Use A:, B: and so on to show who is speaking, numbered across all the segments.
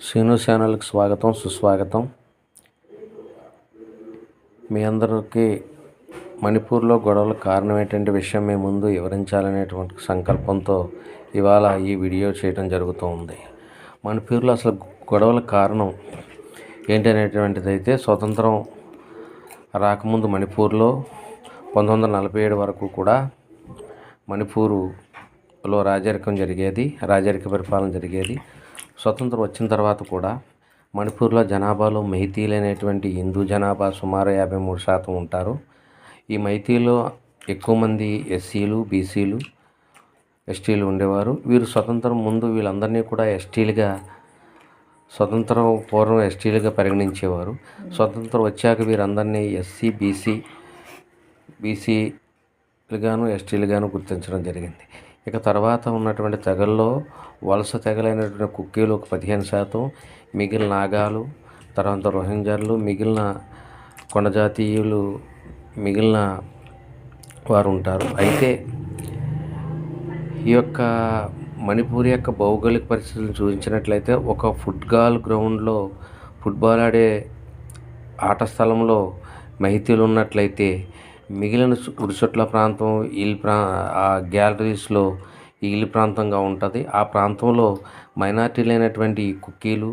A: శ్రీను ఛానల్కి స్వాగతం సుస్వాగతం. మీ అందరికీ మణిపూర్లో గొడవలకు కారణం ఏంటంటే విషయం మీ ముందు వివరించాలనేటువంటి సంకల్పంతో ఇవాళ ఈ వీడియో చేయడం జరుగుతూ ఉంది. మణిపూర్లో అసలు గొడవలకు కారణం ఏంటనేటువంటిది అయితే, స్వతంత్రం రాకముందు మణిపూర్లో 1947 వరకు కూడా మణిపూరులో రాజరిక పరిపాలన జరిగేది. స్వతంత్రం వచ్చిన తర్వాత కూడా మణిపూర్లో జనాభాలో మైతీలు అనేటువంటి హిందూ జనాభా సుమారు 53% ఉంటారు. ఈ మైతీలో ఎక్కువ మంది ఎస్సీలు, బీసీలు, ఎస్టీలు ఉండేవారు. వీరు స్వతంత్రం ముందు వీళ్ళందరినీ కూడా స్వతంత్రం పూర్వం ఎస్టీలుగా పరిగణించేవారు. స్వతంత్రం వచ్చాక వీరందరినీ ఎస్సీ, బీసీలుగాను ఎస్టీలుగాను గుర్తించడం జరిగింది. ఇక తర్వాత ఉన్నటువంటి తెగల్లో వలస తెగలైనటువంటి కుక్కీలు ఒక 15%, మిగిలిన నాగాలు, తర్వాత రోహింగ్యాలు, మిగిలిన కొండజాతీయులు, మిగిలిన వారు ఉంటారు. అయితే ఈ యొక్క మణిపూర్ యొక్క భౌగోళిక పరిస్థితులను చూపించినట్లయితే, ఒక ఫుట్బాల్ ఆడే ఆట స్థలంలో మైతీలు ఉన్నట్లయితే, మిగిలిన ఉరిచొట్ల ప్రాంతం ఆ గ్యాలరీస్లో ఇల్లు ప్రాంతంగా ఉంటుంది. ఆ ప్రాంతంలో మైనార్టీలైనటువంటి కుక్కీలు,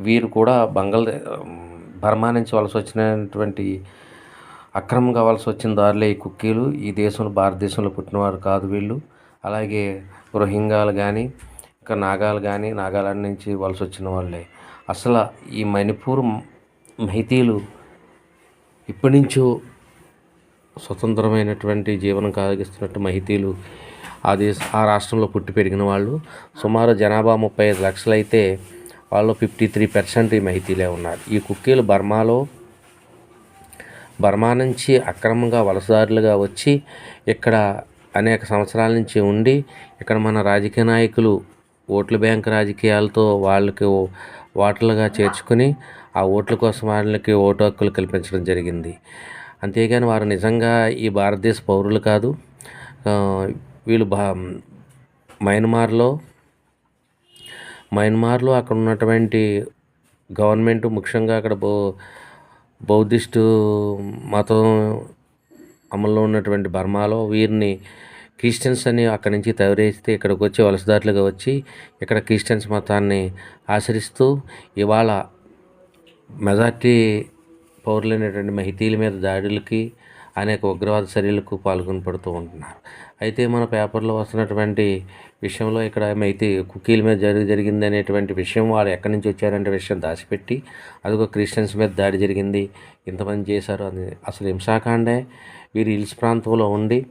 A: వీరు కూడా బర్మా నుంచి వలస వచ్చినటువంటి అక్రమంగా వలస వచ్చిన దారిలో ఈ కుక్కీలు ఈ భారతదేశంలో పుట్టినవారు కాదు వీళ్ళు. అలాగే రోహింగ్యాలు కానీ, ఇంకా నాగాలు కానీ, నాగాలాండ్ నుంచి వలస వచ్చిన వాళ్ళే. అసలు ఈ మణిపూర్ మైతీలు ఇప్పటి నుంచో స్వతంత్రమైనటువంటి జీవనం సాగిస్తున్నట్టు మైతీలు ఆ రాష్ట్రంలో పుట్టి పెరిగిన వాళ్ళు. సుమారు జనాభా 35 లక్షలు అయితే వాళ్ళు 53% ఈ మైతీలే ఉన్నారు. ఈ కుక్కీలు బర్మా నుంచి అక్రమంగా వలసదారులుగా వచ్చి ఇక్కడ అనేక సంవత్సరాల నుంచి ఉండి, ఇక్కడ మన రాజకీయ నాయకులు ఓట్ల బ్యాంక్ రాజకీయాలతో వాళ్ళకి ఓటర్లుగా చేర్చుకుని ఆ ఓట్ల కోసం వాళ్ళకి ఓటు హక్కులు కల్పించడం జరిగింది. అంతేగాని వారు నిజంగా ఈ భారతదేశ పౌరులు కాదు. వీళ్ళు మయన్మార్లో అక్కడ ఉన్నటువంటి గవర్నమెంట్, ముఖ్యంగా అక్కడ బౌద్ధిస్టు మతం అమల్లో ఉన్నటువంటి బర్మాలో వీరిని క్రిస్టియన్స్ అని అక్కడి నుంచి తయారేస్తే ఇక్కడికి వచ్చి వలసదారులుగా వచ్చి ఇక్కడ క్రిస్టియన్స్ మతాన్ని ఆచరిస్తూ ఇవాళ మెజార్టీ పౌరులైనటువంటి మైతీల మీద దాడులకి, అనేక ఉగ్రవాద చర్యలకు పడుతూ ఉంటున్నారు. అయితే మన పేపర్లో వస్తున్నటువంటి విషయంలో ఇక్కడ కుక్కీల మీద జరిగింది అనేటువంటి విషయం, వాళ్ళు ఎక్కడి నుంచి వచ్చారంటే విషయం దాచిపెట్టి, అదిగో క్రిస్టియన్స్ మీద దాడి జరిగింది, ఇంతమంది చేశారు అని అసలు హింసాకాండే. వీరు హిల్స్ ప్రాంతంలో ఉండి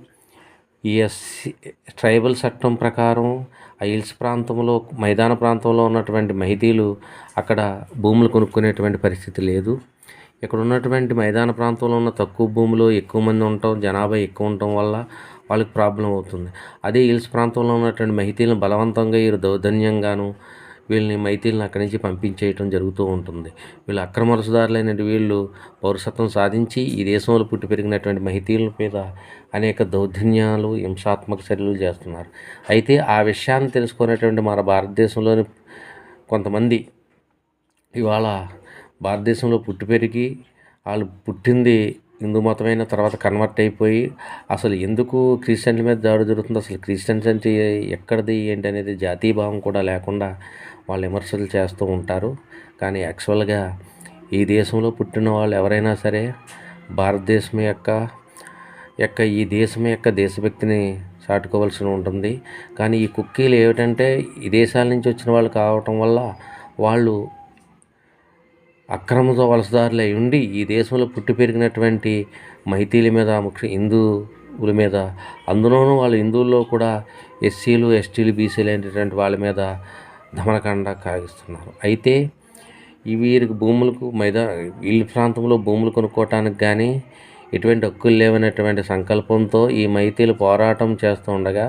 A: ఈ ట్రైబల్ చట్టం ప్రకారం ఆ హిల్స్ ప్రాంతంలో మైదాన ప్రాంతంలో ఉన్నటువంటి మైతీలు అక్కడ భూములు కొనుక్కునేటువంటి పరిస్థితి లేదు. ఇక్కడ ఉన్నటువంటి మైదాన ప్రాంతంలో ఉన్న తక్కువ భూమిలో ఎక్కువ మంది ఉండటం, జనాభా ఎక్కువ ఉండటం వల్ల వాళ్ళకి ప్రాబ్లం అవుతుంది. అదే హిల్స్ ప్రాంతంలో ఉన్నటువంటి మైతీలను బలవంతంగా దౌర్జన్యంగాను మైతీలను అక్కడి నుంచి పంపించేయటం జరుగుతూ ఉంటుంది. వీళ్ళు అక్రమ వలసదారులైన వీళ్ళు పౌరసత్వం సాధించి ఈ దేశంలో పుట్టి పెరిగినటువంటి మైతీల మీద అనేక దౌర్జన్యాలు, హింసాత్మక చర్యలు చేస్తున్నారు. అయితే ఆ విషయాన్ని తెలుసుకునేటువంటి మన భారతదేశంలోని కొంతమంది ఇవాళ భారతదేశంలో పుట్టి పెరిగి వాళ్ళు పుట్టింది హిందూ మతమైన తర్వాత కన్వర్ట్ అయిపోయి అసలు ఎందుకు క్రిస్టియన్ల మీద దాడి జరుగుతుంది, అసలు క్రిస్టియన్స్ అంటే ఎక్కడిది ఏంటి అనేది జాతీయ భావం కూడా లేకుండా వాళ్ళు విమర్శలు చేస్తూ ఉంటారు. కానీ యాక్చువల్గా ఈ దేశంలో పుట్టిన వాళ్ళు ఎవరైనా సరే భారతదేశం ఈ దేశం యొక్క దేశభక్తిని చాటుకోవాల్సి ఉంటుంది. కానీ ఈ కుక్కీలు ఏమిటంటే ఈ దేశాల నుంచి వచ్చిన వాళ్ళు కావటం వల్ల వాళ్ళు అక్రమంతో వలసదారులై ఉండి ఈ దేశంలో పుట్టి పెరిగినటువంటి మైతీల మీద, ముఖ్య హిందువుల మీద, అందులోనూ వాళ్ళు హిందువుల్లో కూడా ఎస్సీలు, ఎస్టీలు, బీసీలు అనేటువంటి వాళ్ళ మీద దమనకాండ కాగిస్తున్నారు. అయితే వీరికి ఇల్లు ప్రాంతంలో భూములు కొనుక్కోవటానికి కానీ ఎటువంటి హక్కులు లేవనేటువంటి సంకల్పంతో ఈ మైతీలు పోరాటం చేస్తూ ఉండగా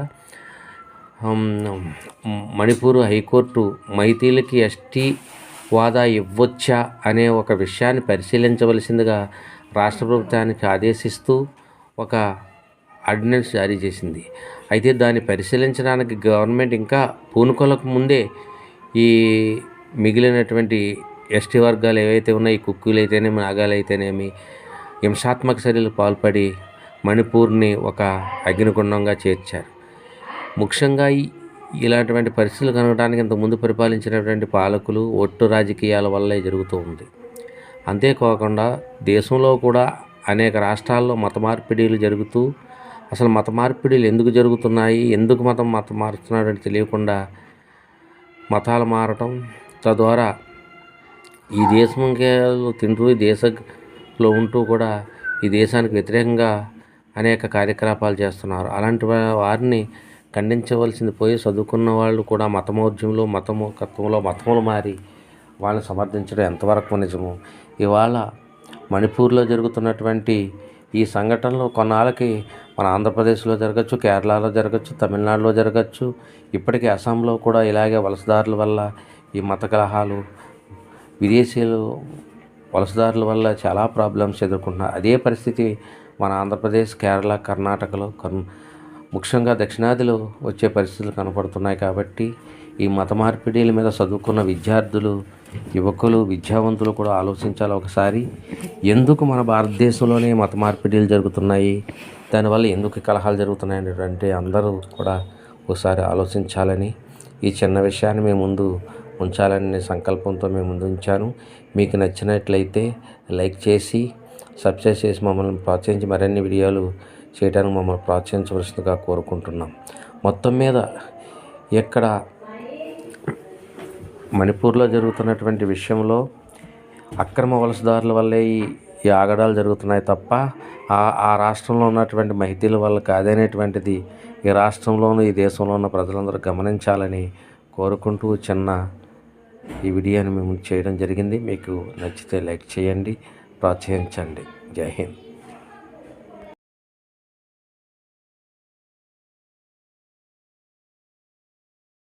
A: మణిపూర్ హైకోర్టు మైతీలకి ఎస్టీ హోదా ఇవ్వొచ్చా అనే ఒక విషయాన్ని పరిశీలించవలసిందిగా రాష్ట్ర ప్రభుత్వానికి ఆదేశిస్తూ ఒక ఆర్డినెన్స్ జారీ చేసింది. అయితే దాన్ని పరిశీలించడానికి గవర్నమెంట్ ఇంకా పూనుకోలకు ముందే ఈ మిగిలినటువంటి ఎస్టీ వర్గాలు ఏవైతే ఉన్నాయో, ఈ కుక్కీలు అయితేనేమి, నాగాలు అయితేనేమి, హింసాత్మక చర్యలు పాల్పడి మణిపూర్ని ఒక అగ్నిగుండంగా చేర్చారు. ముఖ్యంగా ఇలాంటి పరిస్థితులు కలగడానికి ఇంతకుముందు పరిపాలించినటువంటి పాలకులు ఒట్టు రాజకీయాల వల్లే జరుగుతూ ఉంది. అంతేకాకుండా దేశంలో కూడా అనేక రాష్ట్రాల్లో మత మార్పిడిలు జరుగుతూ, అసలు మత మార్పిడిలు ఎందుకు జరుగుతున్నాయి, ఎందుకు మతం మారుతున్నాడని తెలియకుండా మతాలు మారటం, తద్వారా ఈ దేశంలో తింటూ ఈ దేశంలో ఉంటూ కూడా ఈ దేశానికి వ్యతిరేకంగా అనేక కార్యకలాపాలు చేస్తున్నారు. అలాంటి వారిని ఖండించవలసింది పోయి చదువుకున్న వాళ్ళు కూడా మతమౌఢ్యంలో, మతములు మారి వాళ్ళని సమర్థించడం ఎంతవరకు నిజము? ఇవాళ మణిపూర్లో జరుగుతున్నటువంటి ఈ సంఘటనలు కొన్నాళ్ళకి మన ఆంధ్రప్రదేశ్లో జరగచ్చు, కేరళలో జరగచ్చు, తమిళనాడులో జరగచ్చు. ఇప్పటికీ అస్సాంలో కూడా ఇలాగే వలసదారుల వల్ల ఈ మత కలహాలు, విదేశీయులు వలసదారుల వల్ల చాలా ప్రాబ్లమ్స్ ఎదుర్కొంటున్నారు. అదే పరిస్థితి మన ఆంధ్రప్రదేశ్, కేరళ, కర్ణాటకలో ముఖ్యంగా దక్షిణాదిలో వచ్చే పరిస్థితులు కనపడుతున్నాయి. కాబట్టి ఈ మత మార్పిడిల మీద చదువుకున్న విద్యార్థులు, యువకులు, విద్యావంతులు కూడా ఆలోచించాలి ఒకసారి. ఎందుకు మన భారతదేశంలోనే మత మార్పిడిలు జరుగుతున్నాయి, దానివల్ల ఎందుకు కలహాలు జరుగుతున్నాయి అంటే అందరూ కూడా ఒకసారి ఆలోచించాలని, ఈ చిన్న విషయాన్ని మేము ముందు ఉంచాలనే సంకల్పంతో మేము ముందు ఉంచాను. మీకు నచ్చినట్లయితే లైక్ చేసి, సబ్స్క్రైబ్ చేసి మమ్మల్ని ప్రోత్సహించి మరిన్ని వీడియోలు చేయడానికి మమ్మల్ని ప్రోత్సహించవలసిందిగా కోరుకుంటున్నాం. మొత్తం మీద ఇక్కడ మణిపూర్లో జరుగుతున్నటువంటి విషయంలో అక్రమ వలసదారుల వల్లే ఈ ఆగడాలు జరుగుతున్నాయి తప్ప ఆ రాష్ట్రంలో ఉన్నటువంటి మహిళల వల్ల కాదనేటువంటిది ఈ రాష్ట్రంలోనూ ఈ దేశంలో ఉన్న ప్రజలందరూ గమనించాలని కోరుకుంటూ ఈ వీడియోని మేము చేయడం జరిగింది. మీకు నచ్చితే లైక్ చేయండి, ప్రోత్సహించండి. జై హింద్.